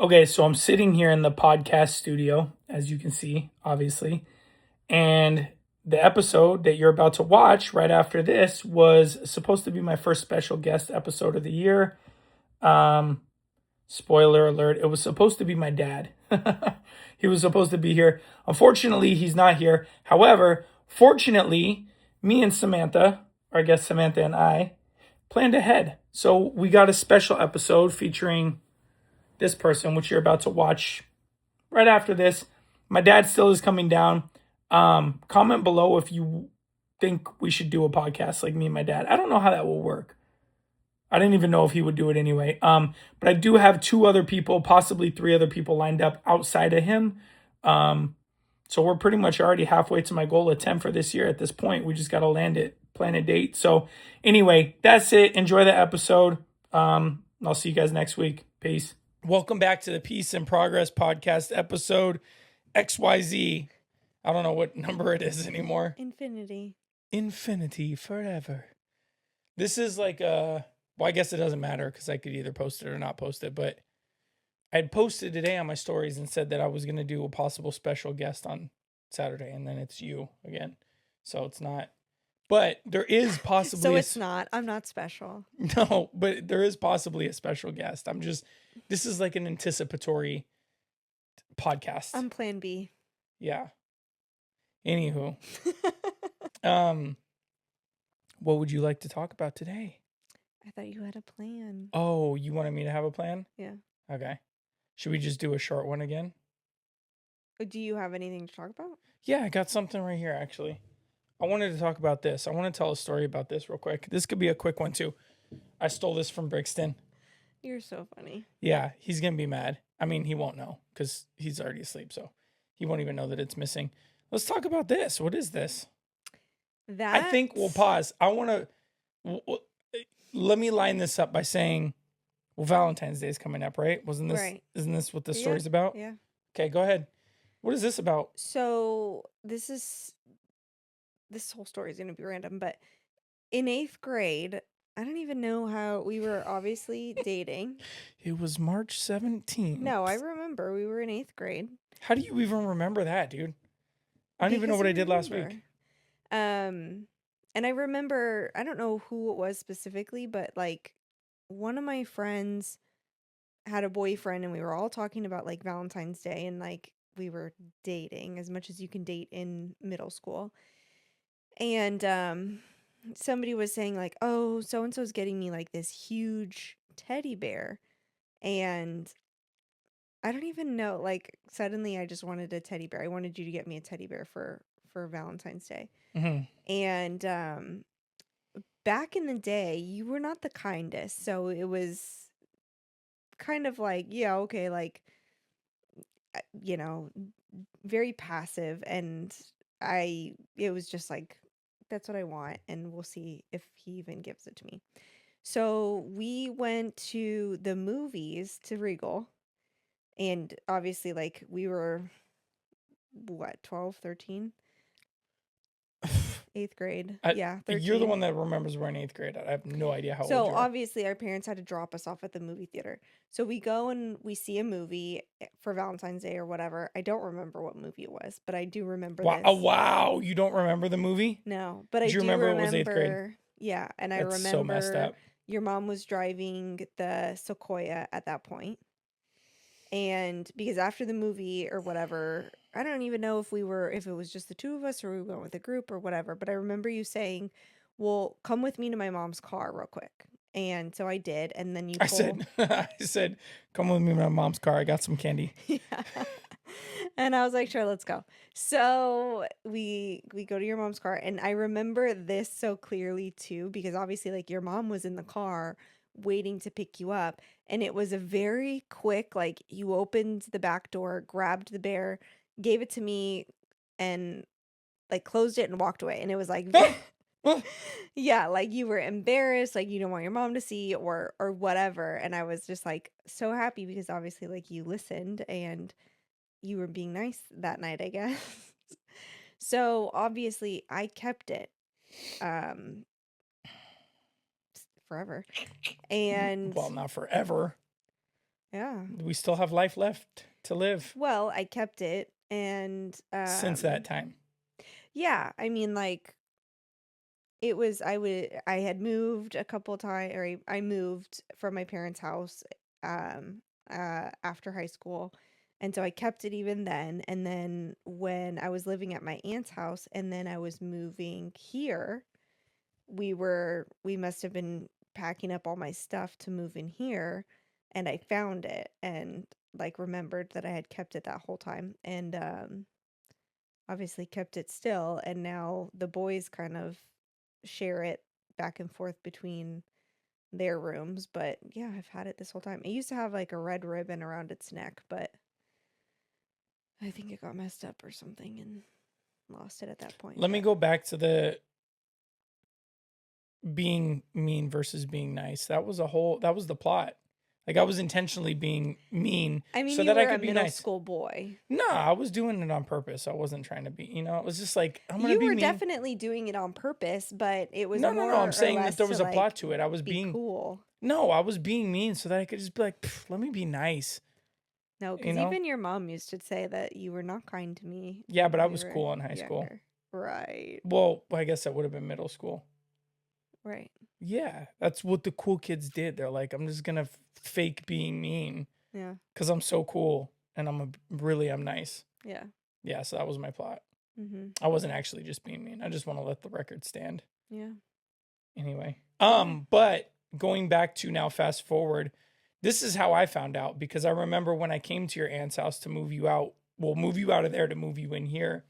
Okay, so I'm sitting here in the podcast studio, as you can see, obviously. And the episode that you're about to watch right after this was supposed to be my first special guest episode of the year. Um, Spoiler alert, it was supposed to be my dad. He was supposed to be here. Unfortunately, he's not here. However, fortunately, me and Samantha, or I guess Samantha and I, planned ahead. So we got a special episode featuring this person, which you're about to watch right after this. My dad still is coming down. Comment below if you think we should do a podcast like me and my dad. I don't know how that will work. I didn't even know if he would do it anyway. But I do have two other people, possibly three other people lined up outside of him. So we're pretty much already halfway to my goal of 10 for this year at this point. We just got to land it, plan a date. So anyway, that's it. Enjoy the episode. I'll see you guys next week. Peace. Welcome back to the Peace and Progress podcast episode XYZ. I don't know what number it is anymore. Infinity forever. This is like well, I guess it doesn't matter because I could either post it or not post it, but I'd posted today on my stories and said that I was going to do a possible special guest on Saturday, and then it's you again. So it's not, but there is possibly. So it's not. I'm not special. No, but there is possibly a special guest. This is like an anticipatory podcast. I'm plan B. Yeah. Anywho. What would you like to talk about today? I thought you had a plan. Oh, you wanted me to have a plan? Yeah. Okay. Should we just do a short one again? Do you have anything to talk about? Yeah, I got something right here, actually. I wanted to talk about this. I want to tell a story about this real quick. This could be a quick one, too. I stole this from Brixton. You're so funny. Yeah, he's going to be mad. I mean, he won't know because he's already asleep, so he won't even know that it's missing. Let's talk about this. What is this? I think we'll pause. I want to... Let me line this up by saying, well, Valentine's Day is coming up, right? Isn't this what this story's about? Yeah. Okay, go ahead. What is this about? So this whole story is going to be random, but in 8th grade, I don't even know how we were obviously dating. It was March 17th. No, I remember we were in 8th grade. How do you even remember that, dude? I don't even know what I did last week. And I remember, I don't know who it was specifically, but like one of my friends had a boyfriend and we were all talking about like Valentine's Day and like we were dating as much as you can date in middle school. And somebody was saying like, oh, so-and-so's getting me like this huge teddy bear. And I don't even know, like suddenly I just wanted a teddy bear. I wanted you to get me a teddy bear for Valentine's Day. Mm-hmm. And back in the day, you were not the kindest. So it was kind of like, yeah, okay, like, very passive. And it was just like, that's what I want. And we'll see if he even gives it to me. So we went to the movies to Regal. And obviously, like, we were, 12, 13? 8th grade. 13. You're the one that remembers we're in 8th grade. I have no idea how old you are. So obviously our parents had to drop us off at the movie theater. So we go and we see a movie for Valentine's Day or whatever. I don't remember what movie it was, but I do remember this. Oh, wow. You don't remember the movie? No, but I do remember it was 8th grade. Yeah, and I remember so messed up. Your mom was driving the Sequoia at that point. And because after the movie or whatever, I don't even know if it was just the two of us or we went with a group or whatever. But I remember you saying, well, come with me to my mom's car real quick. And so I did. And then I said, come with me to my mom's car. I got some candy. Yeah. And I was like, sure, let's go. So we go to your mom's car. And I remember this so clearly too, because obviously like your mom was in the car waiting to pick you up, and it was a very quick, like, you opened the back door, grabbed the bear, gave it to me, and like closed it and walked away. And it was like yeah, like you were embarrassed, like you don't want your mom to see or whatever. And I was just like so happy because obviously like you listened and you were being nice that night, I guess. So obviously I kept it forever. And well, not forever. Yeah. We still have life left to live Well, I kept it, and since that time. yeah, I mean, like, it was I had moved a couple times, or I moved from my parents' house um after high school. And so I kept it even then. And then when I was living at my aunt's house and then I was moving here, we must have been packing up all my stuff to move in here, and I found it and like remembered that I had kept it that whole time, and obviously kept it still, and now the boys kind of share it back and forth between their rooms. But yeah, I've had it this whole time. It used to have like a red ribbon around its neck, but I think it got messed up or something and lost it at that point. Let me But go back to the being mean versus being nice. That was the plot. Like, I was intentionally being mean I mean, so you that I were a could be middle nice. school boy. No, I was doing it on purpose. I wasn't trying to be, it was just like, I'm going to You be were mean. definitely doing it on purpose, but it was No, no, no. I'm more or saying that less there to was a plot like to it. I was be being, cool. no, I was being mean so that I could just be like, let me be nice, No, you because know? even your mom used to say that you were not kind to me Yeah, but when I we was were cool in high school. younger. Right. Well, I guess that would have been middle school. Right. Yeah, that's what the cool kids did. They're like, I'm just gonna fake being mean Yeah. because I'm so cool and I'm nice. Yeah. Yeah, so that was my plot. Mm-hmm. I wasn't actually just being mean. I just want to let the record stand. Yeah. Anyway, Yeah. but going back to now, fast forward, this is how I found out because I remember when I came to your aunt's house to move you out. We'll move you out of there to move you in here.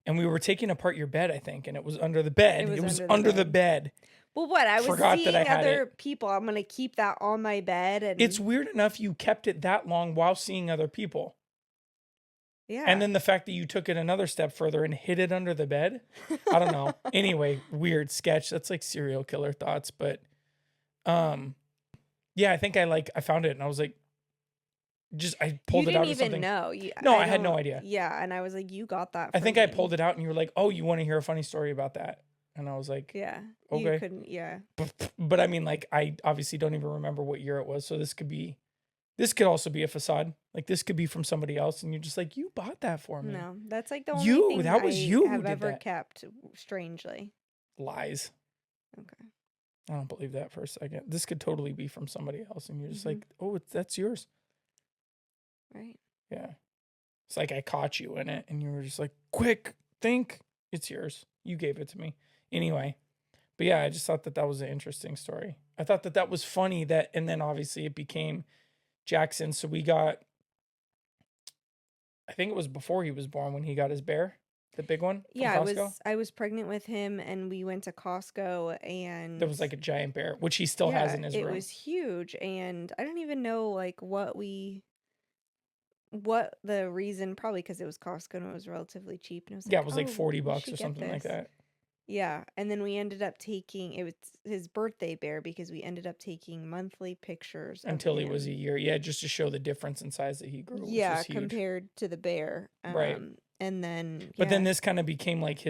And we were taking apart your bed, I think, and it was under the bed. It was under the bed. Well, what? I was Forgot that I seeing had other it. people. I'm gonna keep that on my bed, It's and weird enough you kept it that long while seeing other people. yeah. And then the fact that you took it another step further and hid it under the bed. I don't know. Anyway, weird sketch. That's like serial killer thoughts, but yeah, I think I found it and I was like, I You pulled it didn't out of even something. know. No, I I had no don't. idea. Yeah, and I was like, you got that I from think I me. pulled it out and you were like, "Oh, you want to hear a funny story about that?" And I was like, Yeah. You "Okay." couldn't. Yeah. But I mean, like, I obviously don't even remember what year it was, so this could also be a facade. Like, this could be from somebody else and you're just like, "You bought that for me." No, that's like the only thing That was I you who have did ever that. kept. Strangely. Lies. Okay. I don't believe that for a second. This could totally be from somebody else and you're just Mm-hmm. like, "Oh, that's yours." Right. Yeah. It's like I caught you in it and you were just like, quick, think it's yours. You gave it to me. Anyway, but yeah, I just thought that was an interesting story. I thought that was funny and then obviously it became Jackson. So I think it was before he was born when he got his bear, the big one from Yeah, Costco. I was pregnant with him and we went to Costco There and was like a giant bear, which he still has yeah, in his it room. was huge, and I don't even know like what the reason, probably because it was Costco and it was relatively cheap, and it was Yeah, like, it was like "Oh, you $40 should or get something like this." that. Yeah, and then we ended up taking it was his birthday bear because we ended up taking monthly pictures of Until he was a him. year. Yeah, just to show the difference in size that he grew, which was Yeah, huge. compared to the bear. Right. And then But then yeah. this kind of became like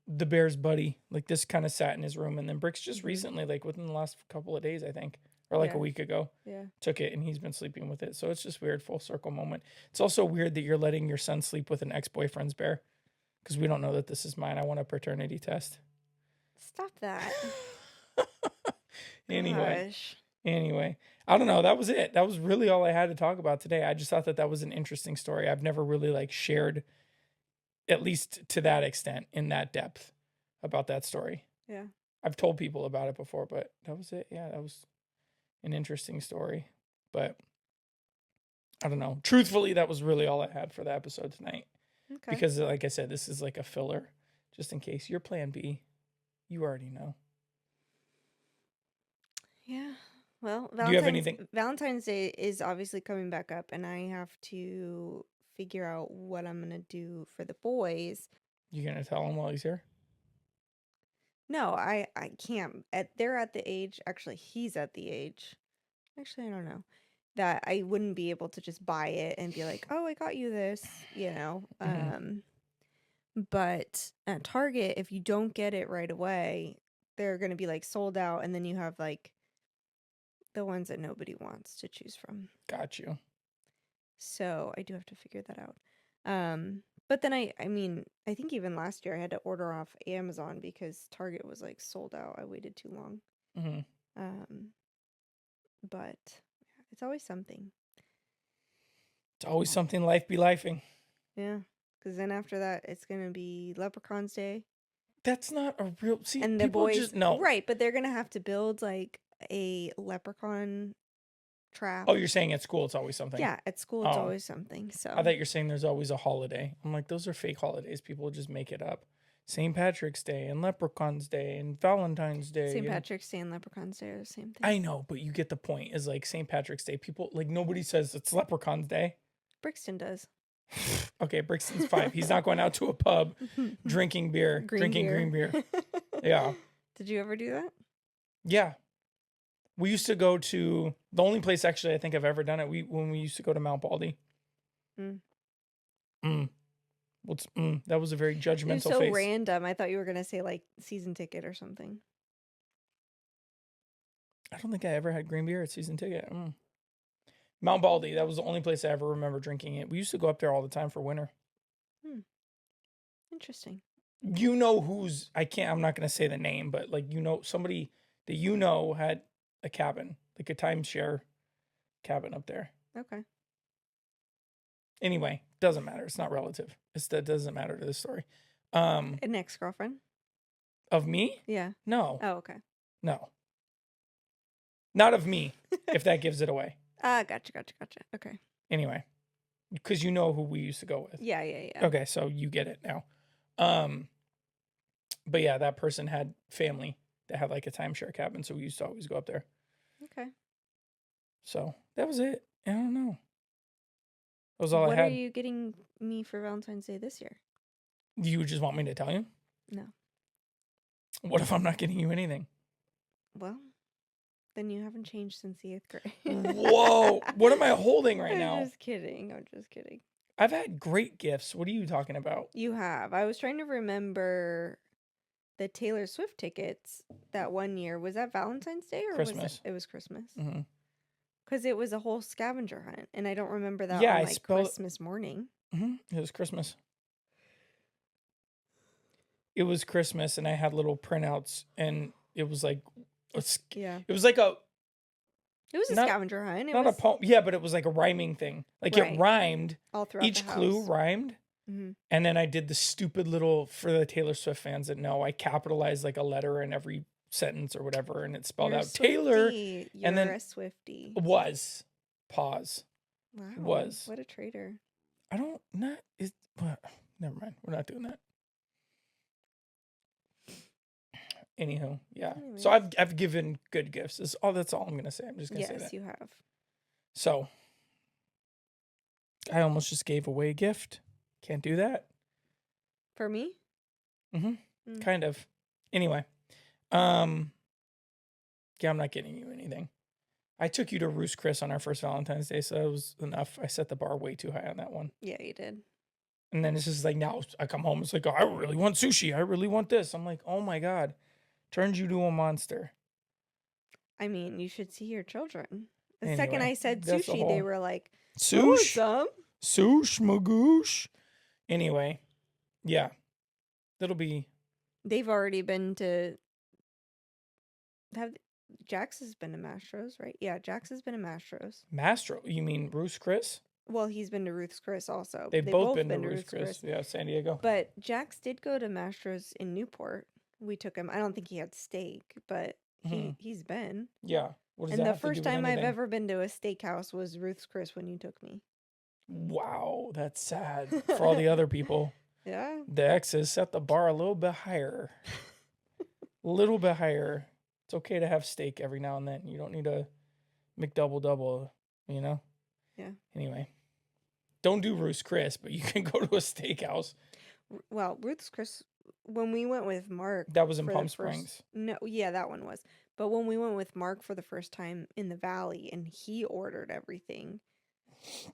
the bear's buddy. Like, this kind of sat in his room, and then Bricks just Mm-hmm. recently, like within the last couple of days, I think, or like a Yeah. week ago, Yeah. took it, and he's been sleeping with it. So it's just weird, full circle moment. It's also weird that you're letting your son sleep with an ex-boyfriend's bear, because we don't know that this is mine. I want a paternity test. Stop that. Anyway, Gosh. I don't know. That was it. That was really all I had to talk about today. I just thought that was an interesting story. I've never really like shared, at least to that extent, in that depth, about that story. Yeah. I've told people about it before, but that was it. Yeah, that was an interesting story. But I don't know. Truthfully, that was really all I had for the episode tonight. Okay. Because, like I said, this is like a filler, just in case. Your plan B, you already know. Yeah. Well, Do you have anything? Valentine's Day is obviously coming back up, and I have to figure out what I'm gonna do for the boys. You gonna tell him while he's here? No, I can't. They're at the age. Actually, he's at the age. Actually, I don't know, that I wouldn't be able to just buy it and be like, "Oh, I got you this," you know. Mm-hmm. But at Target, if you don't get it right away, they're gonna be like sold out, and then you have like the ones that nobody wants to choose from. Got you. So I do have to figure that out. But then I mean, I think even last year I had to order off Amazon because Target was like sold out. I waited too long. Mm-hmm. But yeah, it's always something. It's always something. Life be lifing. Yeah, because then after that, it's gonna be Leprechaun's Day. That's not a real. See, And the people boys, just no. right? But they're gonna have to build like a leprechaun trap. Oh, you're saying at school it's always something. Yeah, at school it's Oh. always something. So I thought you're saying there's always a holiday. I'm like, those are fake holidays. People just make it up. St. Patrick's Day and Leprechaun's Day and Valentine's Day. St. Patrick's Day and Leprechaun's Day are the same thing. I know, but you get the point. Is like St. Patrick's Day. People like nobody says it's Leprechaun's Day. Brixton does. Okay, Brixton's fine. He's not going out to a pub drinking beer, green beer. Yeah. Did you ever do that? Yeah. We used to go to the only place actually I think I've ever done it. When we used to go to Mount Baldy. That was a very judgmental It was so face. random. I thought you were gonna say like season ticket or something. I don't think I ever had green beer at season ticket. Mount Baldy, that was the only place I ever remember drinking it. We used to go up there all the time for winter. Interesting. You know who's, I'm not going to say the name, but like, you know, somebody that you know had a cabin, like a timeshare cabin up there. Okay. Anyway, doesn't matter. It's not relative. That doesn't matter to this story. An ex-girlfriend? Of me? Yeah. No. Oh, okay. No. Not of me, if that gives it away. Gotcha. Okay. Anyway, because you know who we used to go with. Yeah. Okay, so you get it now. But yeah, that person had family that had like a timeshare cabin, so we used to always go up there. Okay. So that was it. I don't know. That was all I had. What are you getting me for Valentine's Day this year? Do you just want me to tell you? No. What if I'm not getting you anything? Well, then you haven't changed since the 8th grade. Whoa. What am I holding right now? I'm just kidding. I've had great gifts. What are you talking about? You have. I was trying to remember the Taylor Swift tickets that one year. Was that Valentine's Day or Christmas? It was Christmas. Mm-hmm. Because it was a whole scavenger hunt, and I don't remember that Yeah, on like Christmas morning. Mm-hmm. It was Christmas. It was Christmas, and I had little printouts, and it was like, yeah, it was like a. It was a scavenger hunt. A poem. Yeah, but it was like a rhyming thing. Like it rhymed. All throughout each the house. clue rhymed. Mm-hmm. And then I did the stupid little, for the Taylor Swift fans that know, I capitalized like a letter in every sentence or whatever, and it spelled out Taylor. You're and then a Swiftie. Was. Pause. Wow. Was. What a traitor. Never mind. We're not doing that. Anywho, yeah. Anyways. So I've given good gifts. That's all I'm gonna say. I'm just gonna say that. Yes, you have. So I almost just gave away a gift. Can't do that. For me? Mm-hmm. Kind of. Anyway. Yeah, I'm not getting you anything. I took you to Ruth's Chris on our first Valentine's Day, so that was enough. I set the bar way too high on that one. Yeah, you did. And then it's just like, now I come home, it's like, oh, I really want sushi. I really want this. I'm like, oh my God. Turns you to a monster. I mean, you should see your children. The Anyway, second I said sushi, they were like, Sush? Sush, magoosh. Anyway, yeah. That'll be... They've already been to... Jax has been to Mastro's, right? Yeah, Jax has been to Mastro's. Mastro? You mean Ruth's Chris? Well, he's been to Ruth's Chris also. They've both been to Ruth's Chris. Yeah, San Diego. But Jax did go to Mastro's in Newport. We took him. I don't think he had steak, but he's been. Yeah. What does and that the have to do first with time I've anything? ever been to a steakhouse was Ruth's Chris when you took me. Wow, that's sad for all the other people. Yeah. The exes set the bar a little bit higher. A little bit higher. It's okay to have steak every now and then. You don't need a McDouble, you know? Yeah. Anyway. Don't do Ruth's Chris, but you can go to a steakhouse. Well, Ruth's Chris, when we went with Mark. That was in Palm Springs. No, yeah, that one was. But when we went with Mark for the first time in the Valley and he ordered everything.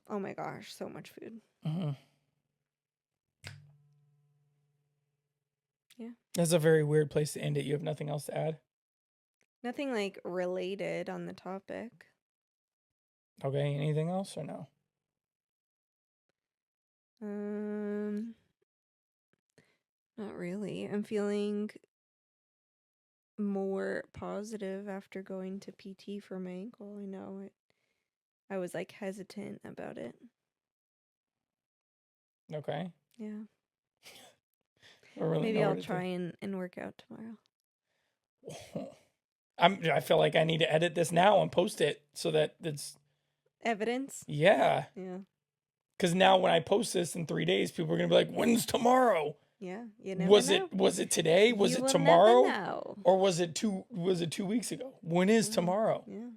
Oh my gosh, so much food. Mm-hmm. Yeah. That's a very weird place to end it. You have nothing else to add? Nothing like related on the topic. Okay, anything else or no? Not really. I'm feeling more positive after going to PT for my ankle. I know it. I was like hesitant about it. Okay. Yeah. I don't really Maybe know I'll what to try and work out tomorrow. do. I feel like I need to edit this now and post it so that it's Evidence? yeah. Yeah. Because now when I post this in 3 days, people are gonna be like, "When's tomorrow? Yeah. You never know. Was it today? Was You it will never tomorrow? know. Or was it 2 weeks ago? When is tomorrow? Yeah.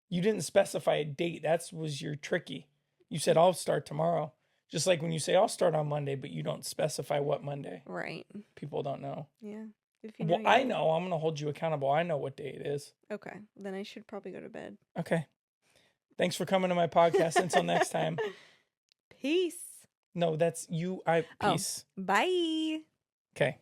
You didn't specify a date. That was your tricky. You said I'll start tomorrow. Just like when you say I'll start on Monday, but you don't specify what Monday. Right. People don't know. Yeah. If you know, Well, you I know. know. I'm gonna hold you accountable. I know what day it is. Okay. Then I should probably go to bed. Okay. Thanks for coming to my podcast. Until next time. Peace. No, that's you. Peace. Bye. Okay.